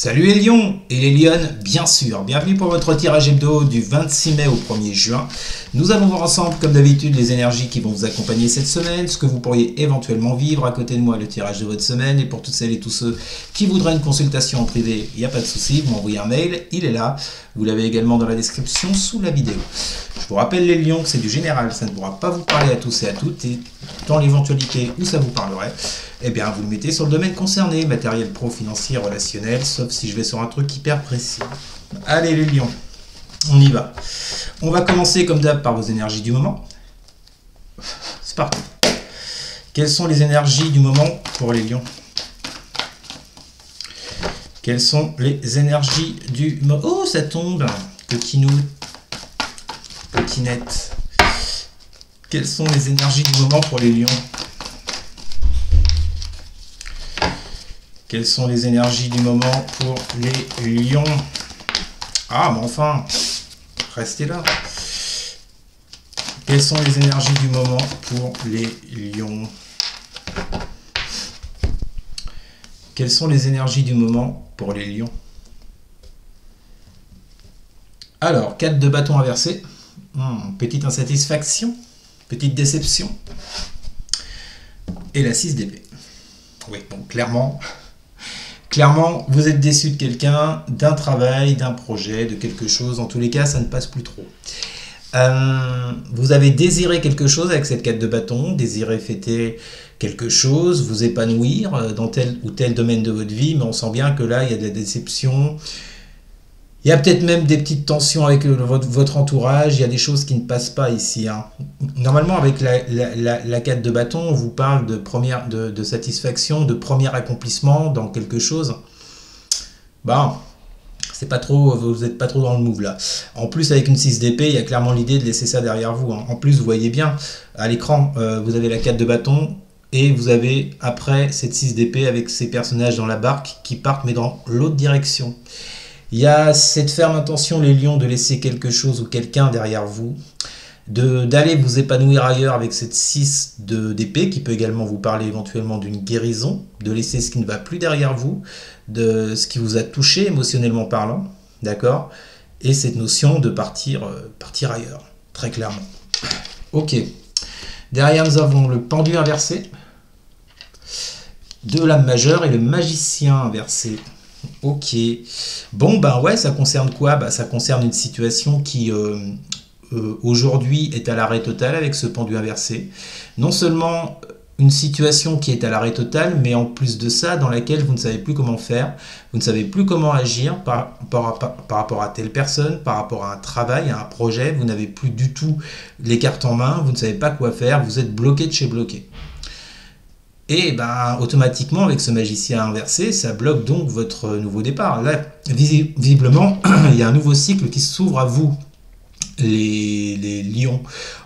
Salut les lions et les lionnes, bien sûr. Bienvenue pour votre tirage hebdo du 26 mai au 1er juin. Nous allons voir ensemble, comme d'habitude, les énergies qui vont vous accompagner cette semaine, ce que vous pourriez éventuellement vivre. À côté de moi, le tirage de votre semaine. Et pour toutes celles et tous ceux qui voudraient une consultation en privé, il n'y a pas de souci, vous m'envoyez un mail, il est là. Vous l'avez également dans la description sous la vidéo. Je vous rappelle les lions que c'est du général, ça ne pourra pas vous parler à tous et à toutes. Et dans l'éventualité où ça vous parlerait, eh bien vous le mettez sur le domaine concerné, matériel pro, financier, relationnel, sauf si je vais sur un truc hyper précis. Allez les lions, on y va. On va commencer comme d'hab par vos énergies du moment. C'est parti. Quelles sont les énergies du moment pour les lions? Quelles sont les énergies du moment? Oh, ça tombe. Coquinou, coquinette. Quelles sont les énergies du moment pour les lions? Quelles sont les énergies du moment pour les lions? Ah, mais enfin, restez là. Quelles sont les énergies du moment pour les lions? Quelles sont les énergies du moment pour les lions? Alors, 4 de bâton inversé. Petite insatisfaction, petite déception. Et la 6 d'épée. Oui, bon, clairement, vous êtes déçu de quelqu'un, d'un travail, d'un projet, de quelque chose. En tous les cas, ça ne passe plus trop. Vous avez désiré quelque chose avec cette 4 de bâton, désiré fêter quelque chose, vous épanouir dans tel ou tel domaine de votre vie, mais on sent bien que là, il y a des déceptions. Il y a peut-être même des petites tensions avec votre entourage, il y a des choses qui ne passent pas ici. Normalement, avec la 4 de bâton, on vous parle de satisfaction, de premier accomplissement dans quelque chose. Bon, c'est pas trop, vous n'êtes pas trop dans le move là. En plus, avec une 6 d'épée, il y a clairement l'idée de laisser ça derrière vous. En plus, vous voyez bien, à l'écran, vous avez la 4 de bâton, et vous avez après cette 6 d'épée avec ces personnages dans la barque qui partent, mais dans l'autre direction. Il y a cette ferme intention, les lions, de laisser quelque chose ou quelqu'un derrière vous, d'aller vous épanouir ailleurs avec cette 6 d'épée qui peut également vous parler éventuellement d'une guérison, de laisser ce qui ne va plus derrière vous, de ce qui vous a touché émotionnellement parlant, d'accord? Et cette notion de partir ailleurs, très clairement. Ok. Derrière, nous avons le pendu inversé, de l'âme majeure et le magicien inversé. Ok. Bon, ben ouais, ça concerne quoi? Ça concerne une situation qui, aujourd'hui, est à l'arrêt total avec ce pendu inversé. Non seulement une situation qui est à l'arrêt total, mais en plus de ça, dans laquelle vous ne savez plus comment faire, vous ne savez plus comment agir par rapport à telle personne, par rapport à un travail, à un projet, vous n'avez plus du tout les cartes en main, vous ne savez pas quoi faire, vous êtes bloqué de chez bloqué. Et ben, automatiquement, avec ce magicien inversé, ça bloque donc votre nouveau départ. Là, visiblement, il y a un nouveau cycle qui s'ouvre à vous, les lions.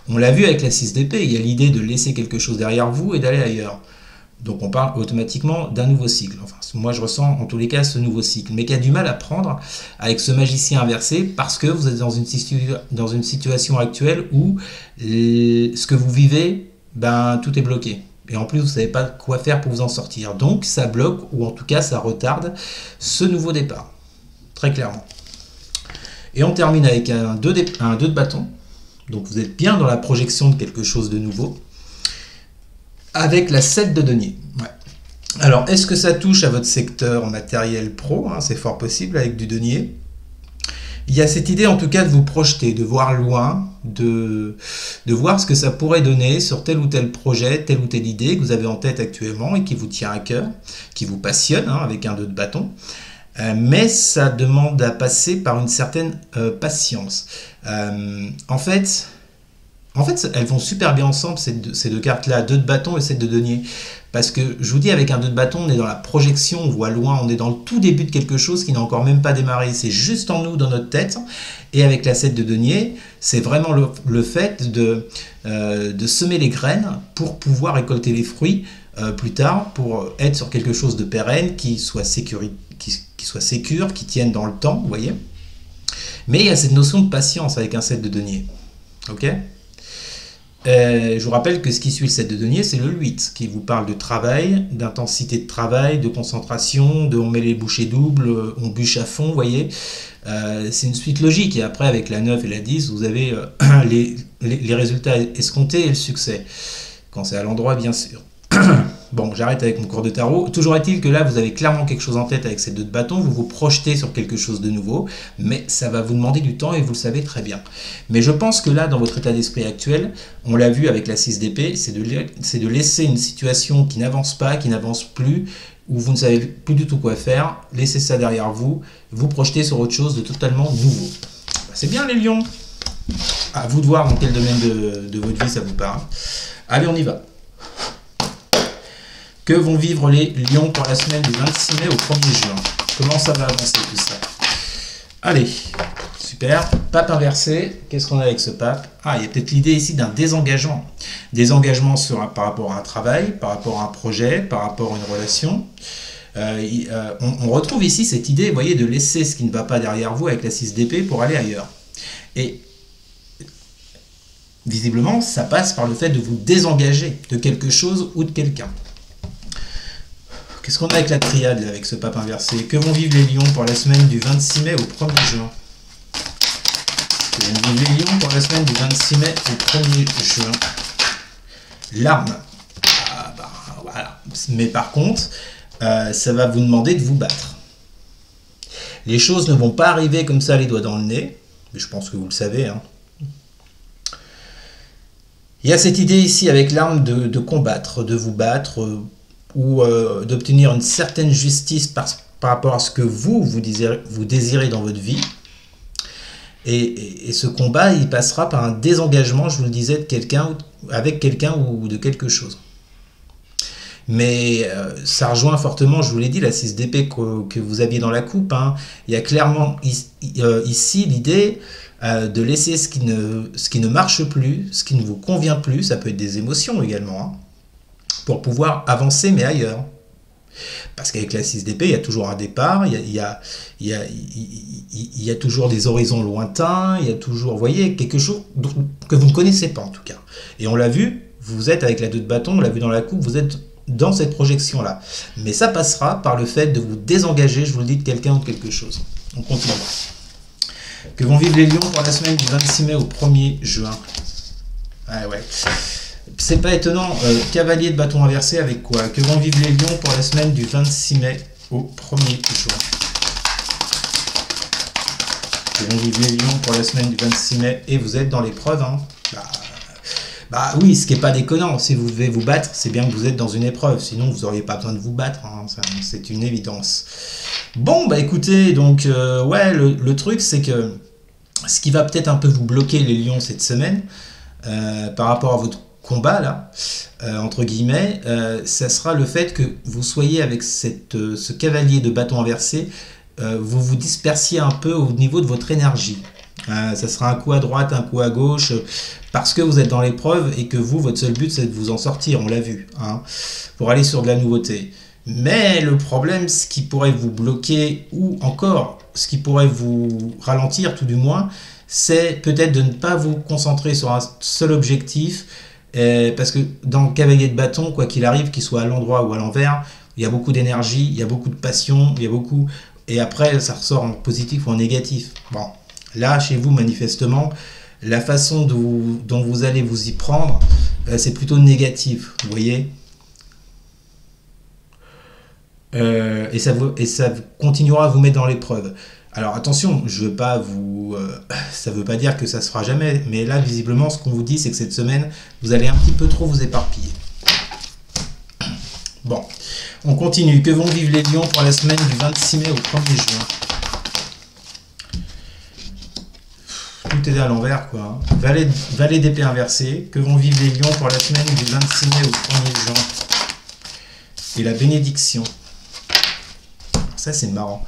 On l'a vu avec la 6 d'épée, il y a l'idée de laisser quelque chose derrière vous et d'aller ailleurs. Donc on parle automatiquement d'un nouveau cycle. Enfin, moi je ressens en tous les cas ce nouveau cycle, mais qui a du mal à prendre avec ce magicien inversé parce que vous êtes dans une situation actuelle où ce que vous vivez, ben, tout est bloqué. Et en plus, vous ne savez pas quoi faire pour vous en sortir. Donc, ça bloque, ou en tout cas, ça retarde ce nouveau départ. Très clairement. Et on termine avec un 2 de bâton. Donc, vous êtes bien dans la projection de quelque chose de nouveau. Avec la 7 de denier. Ouais. Alors, est-ce que ça touche à votre secteur matériel pro? C'est fort possible avec du denier. Il y a cette idée en tout cas de vous projeter, de voir loin, de voir ce que ça pourrait donner sur tel ou tel projet, telle ou telle idée que vous avez en tête actuellement et qui vous tient à cœur, qui vous passionne avec un 2 de bâton. Mais ça demande à passer par une certaine patience. En fait, elles vont super bien ensemble, ces deux cartes-là, 2 de bâton et 7 de denier. Parce que, je vous dis, avec un 2 de bâton, on est dans la projection, on voit loin, on est dans le tout début de quelque chose qui n'a encore même pas démarré. C'est juste en nous, dans notre tête. Et avec la 7 de denier, c'est vraiment le fait de semer les graines pour pouvoir récolter les fruits plus tard, pour être sur quelque chose de pérenne, qui soit sécure, qui tienne dans le temps, vous voyez. Mais il y a cette notion de patience avec un 7 de denier. Ok ? Je vous rappelle que ce qui suit le 7 de denier, c'est le 8, qui vous parle de travail, d'intensité de travail, de concentration, de on met les bouchées doubles, on bûche à fond, vous voyez. C'est une suite logique. Et après, avec la 9 et la 10, vous avez les résultats escomptés et le succès. Quand c'est à l'endroit, bien sûr. Bon, j'arrête avec mon cours de tarot. Toujours est-il que là, vous avez clairement quelque chose en tête avec ces 2 de bâton. Vous vous projetez sur quelque chose de nouveau, mais ça va vous demander du temps et vous le savez très bien. Mais je pense que là, dans votre état d'esprit actuel, on l'a vu avec la 6 d'épée, c'est de laisser une situation qui n'avance pas, qui n'avance plus, où vous ne savez plus du tout quoi faire. Laissez ça derrière vous, vous projetez sur autre chose de totalement nouveau. C'est bien les lions. À vous de voir dans quel domaine de votre vie ça vous parle. Allez, on y va. Que vont vivre les lions pour la semaine du 26 mai au 1er juin? Comment ça va avancer tout ça? Allez, super. Pape inversé, qu'est-ce qu'on a avec ce pape? Ah, il y a peut-être l'idée ici d'un désengagement. Désengagement par rapport à un travail, par rapport à un projet, par rapport à une relation. On retrouve ici cette idée, vous voyez, de laisser ce qui ne va pas derrière vous avec la 6 d'épée pour aller ailleurs. Et visiblement, ça passe par le fait de vous désengager de quelque chose ou de quelqu'un. Qu'est-ce qu'on a avec la triade, là, avec ce pape inversé? Que vont vivre les lions pour la semaine du 26 mai au 1er juin? Que vont vivre les lions pour la semaine du 26 mai au 1er juin? L'arme. Ah, bah, voilà. Mais par contre, ça va vous demander de vous battre. Les choses ne vont pas arriver comme ça, les doigts dans le nez. Mais je pense que vous le savez, hein. Il y a cette idée ici avec l'arme de combattre, de vous battre, ou d'obtenir une certaine justice par rapport à ce que vous désirez dans votre vie. Et ce combat, il passera par un désengagement, je vous le disais, de quelqu'un, avec quelqu'un ou de quelque chose. Mais ça rejoint fortement, je vous l'ai dit, la 6 d'épée que vous aviez dans la coupe, hein. Il y a clairement ici l'idée de laisser ce qui ne marche plus, ce qui ne vous convient plus, ça peut être des émotions également, hein, pour pouvoir avancer, mais ailleurs. Parce qu'avec la 6 d'épée, il y a toujours un départ, il y a toujours des horizons lointains, il y a toujours, vous voyez, quelque chose que vous ne connaissez pas en tout cas. Et on l'a vu, vous êtes avec la 2 de bâton, on l'a vu dans la coupe, vous êtes dans cette projection-là. Mais ça passera par le fait de vous désengager, je vous le dis, de quelqu'un ou de quelque chose. On continue. Que vont vivre les lions pour la semaine du 26 mai au 1er juin? Ah ouais. C'est pas étonnant, cavalier de bâton inversé avec quoi? Que vont vivre les lions pour la semaine du 26 mai au 1er juin? Que vont vivre les lions pour la semaine du 26 mai? Et vous êtes dans l'épreuve, hein. Bah oui, ce qui n'est pas déconnant, si vous devez vous battre, c'est bien que vous êtes dans une épreuve, sinon vous n'auriez pas besoin de vous battre, hein. C'est une évidence. Bon, bah écoutez, donc, ouais, le truc, c'est que ce qui va peut-être un peu vous bloquer les lions cette semaine, par rapport à votre combat là, entre guillemets, ça sera le fait que vous soyez avec ce cavalier de bâton inversé, vous vous dispersiez un peu au niveau de votre énergie. Ça sera un coup à droite, un coup à gauche, parce que vous êtes dans l'épreuve et que votre seul but c'est de vous en sortir, on l'a vu, hein, pour aller sur de la nouveauté. Mais le problème, ce qui pourrait vous bloquer, ou encore ce qui pourrait vous ralentir tout du moins, c'est peut-être de ne pas vous concentrer sur un seul objectif, parce que dans le cavalier de bâton, quoi qu'il arrive, qu'il soit à l'endroit ou à l'envers, il y a beaucoup d'énergie, il y a beaucoup de passion, il y a beaucoup... Et après, ça ressort en positif ou en négatif. Bon, là, chez vous, manifestement, la façon dont vous allez vous y prendre, c'est plutôt négatif, vous voyez. Et ça continuera à vous mettre dans l'épreuve. Alors attention, je veux pas vous... ça veut pas dire que ça se fera jamais, mais là, visiblement, ce qu'on vous dit, c'est que cette semaine, vous allez un petit peu trop vous éparpiller. Bon, on continue. Que vont vivre les lions pour la semaine du 26 mai au 1er juin? Tout est à l'envers, quoi. Valet d'épée inversée. Que vont vivre les lions pour la semaine du 26 mai au 1er juin? Et la bénédiction. Ça, c'est marrant.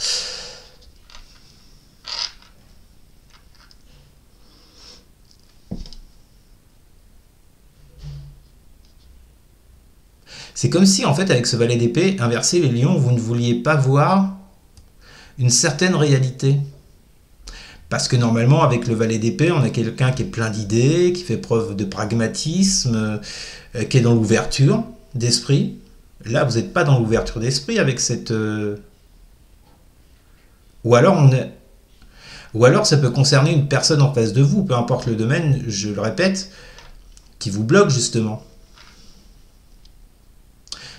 C'est comme si, en fait, avec ce valet d'épée inversé, les lions, vous ne vouliez pas voir une certaine réalité. Parce que normalement, avec le valet d'épée, on a quelqu'un qui est plein d'idées, qui fait preuve de pragmatisme, qui est dans l'ouverture d'esprit. Là, vous n'êtes pas dans l'ouverture d'esprit avec cette... Ou alors, Ou alors, ça peut concerner une personne en face de vous, peu importe le domaine, je le répète, qui vous bloque justement.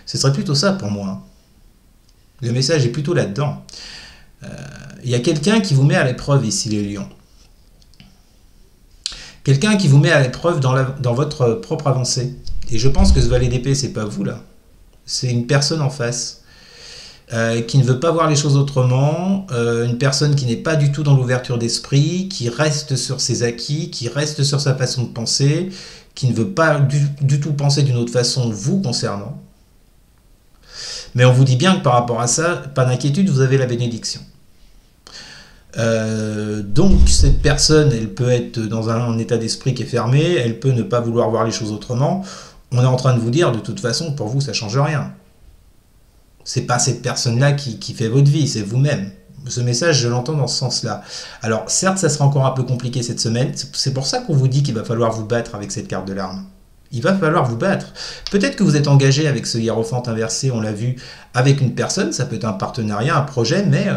Ce serait plutôt ça pour moi. Le message est plutôt là-dedans. Il y a quelqu'un qui vous met à l'épreuve ici, les lions. Quelqu'un qui vous met à l'épreuve dans votre propre avancée. Et je pense que ce valet d'épée, c'est pas vous là. C'est une personne en face. Qui ne veut pas voir les choses autrement, une personne qui n'est pas du tout dans l'ouverture d'esprit, qui reste sur ses acquis, qui reste sur sa façon de penser, qui ne veut pas du tout penser d'une autre façon vous concernant. Mais on vous dit bien que par rapport à ça, pas d'inquiétude, vous avez la bénédiction. Donc cette personne, elle peut être dans un état d'esprit qui est fermé, elle peut ne pas vouloir voir les choses autrement. On est en train de vous dire, de toute façon, pour vous, ça ne change rien. C'est pas cette personne-là qui fait votre vie, c'est vous-même. Ce message, je l'entends dans ce sens-là. Alors, certes, ça sera encore un peu compliqué cette semaine. C'est pour ça qu'on vous dit qu'il va falloir vous battre avec cette carte de l'arme. Il va falloir vous battre. Peut-être que vous êtes engagé avec ce hiérophante inversé, on l'a vu, avec une personne. Ça peut être un partenariat, un projet, mais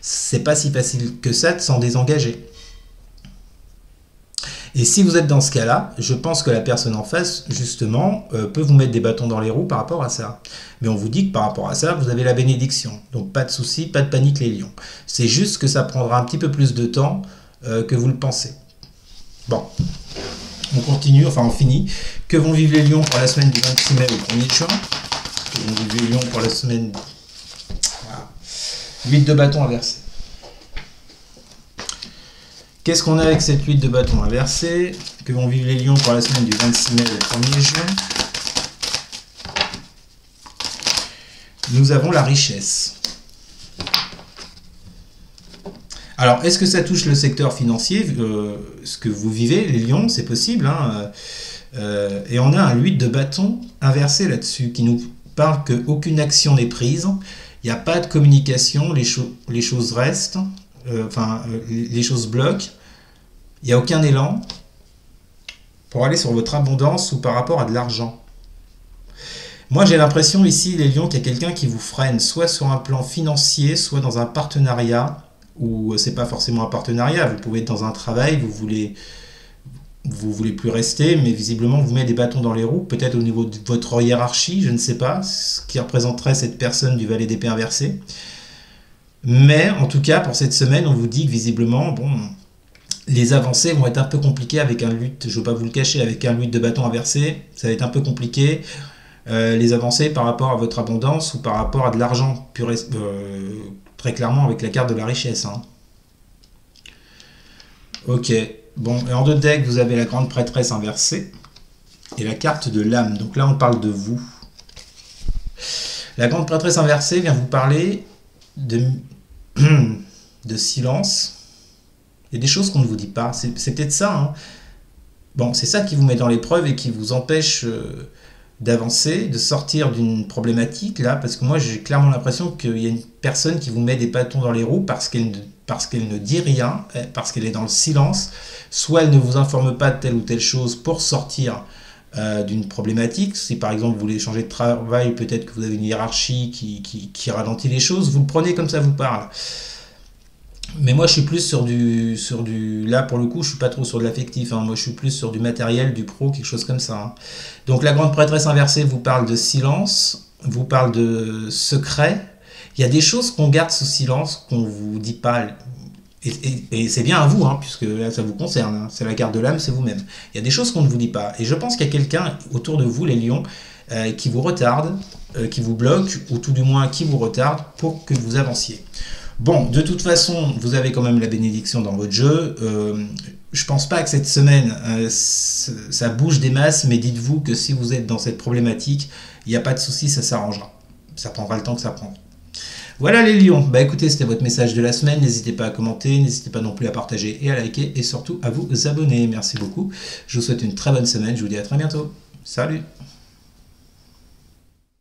c'est pas si facile que ça de s'en désengager. Et si vous êtes dans ce cas-là, je pense que la personne en face, justement, peut vous mettre des bâtons dans les roues par rapport à ça. Mais on vous dit que par rapport à ça, vous avez la bénédiction. Donc pas de souci, pas de panique les lions. C'est juste que ça prendra un petit peu plus de temps que vous le pensez. Bon, on continue, enfin on finit. Que vont vivre les lions pour la semaine du 26 mai au 1er juin? Que vont vivre les lions pour la semaine... Voilà. 8 de bâton inversé. Qu'est-ce qu'on a avec cette 8 de bâton inversé? Que vont vivre les lions pour la semaine du 26 mai au 1er juin? Nous avons la richesse. Alors, est-ce que ça touche le secteur financier? Ce que vous vivez, les lions, c'est possible. Hein, et on a un 8 de bâton inversé là-dessus, qui nous parle qu'aucune action n'est prise, il n'y a pas de communication, les choses restent. Les choses bloquent, il n'y a aucun élan pour aller sur votre abondance ou par rapport à de l'argent. Moi j'ai l'impression ici les lions qu'il y a quelqu'un qui vous freine, soit sur un plan financier, soit dans un partenariat, ou c'est pas forcément un partenariat, vous pouvez être dans un travail, vous voulez plus rester, mais visiblement vous met des bâtons dans les roues, peut-être au niveau de votre hiérarchie, je ne sais pas, ce qui représenterait cette personne du valet d'épée inversé. Mais en tout cas, pour cette semaine, on vous dit que visiblement, bon, les avancées vont être un peu compliquées avec un 8, je ne veux pas vous le cacher, avec un 8 de bâton inversé, ça va être un peu compliqué. Les avancées par rapport à votre abondance ou par rapport à de l'argent, très clairement avec la carte de la richesse. Hein. Ok, bon, et en deux decks, vous avez la grande prêtresse inversée et la carte de l'âme. Donc là, on parle de vous. La grande prêtresse inversée vient vous parler de silence. Il y a des choses qu'on ne vous dit pas. C'est peut-être ça. Hein. Bon, c'est ça qui vous met dans l'épreuve et qui vous empêche d'avancer, de sortir d'une problématique, là, parce que moi, j'ai clairement l'impression qu'il y a une personne qui vous met des bâtons dans les roues parce qu'elle ne dit rien, parce qu'elle est dans le silence. Soit elle ne vous informe pas de telle ou telle chose pour sortir d'une problématique. Si par exemple vous voulez changer de travail, peut-être que vous avez une hiérarchie qui ralentit les choses, vous le prenez comme ça vous parle. Mais moi je suis plus sur du là pour le coup je suis pas trop sur de l'affectif, hein. Moi je suis plus sur du matériel, du pro, quelque chose comme ça. Hein. Donc la grande prêtresse inversée vous parle de silence, vous parle de secret. Il y a des choses qu'on garde sous silence, qu'on vous dit pas. Et c'est bien à vous, hein, puisque là ça vous concerne, hein. C'est la carte de l'âme, c'est vous-même. Il y a des choses qu'on ne vous dit pas. Et je pense qu'il y a quelqu'un autour de vous, les lions, qui vous retarde, qui vous bloque, ou tout du moins qui vous retarde pour que vous avanciez. Bon, de toute façon, vous avez quand même la bénédiction dans votre jeu. Je pense pas que cette semaine, ça bouge des masses, mais dites-vous que si vous êtes dans cette problématique, il n'y a pas de souci, ça s'arrangera. Ça prendra le temps que ça prend. Voilà les lions, bah écoutez, c'était votre message de la semaine, n'hésitez pas à commenter, n'hésitez pas non plus à partager et à liker, et surtout à vous abonner. Merci beaucoup, je vous souhaite une très bonne semaine, je vous dis à très bientôt. Salut!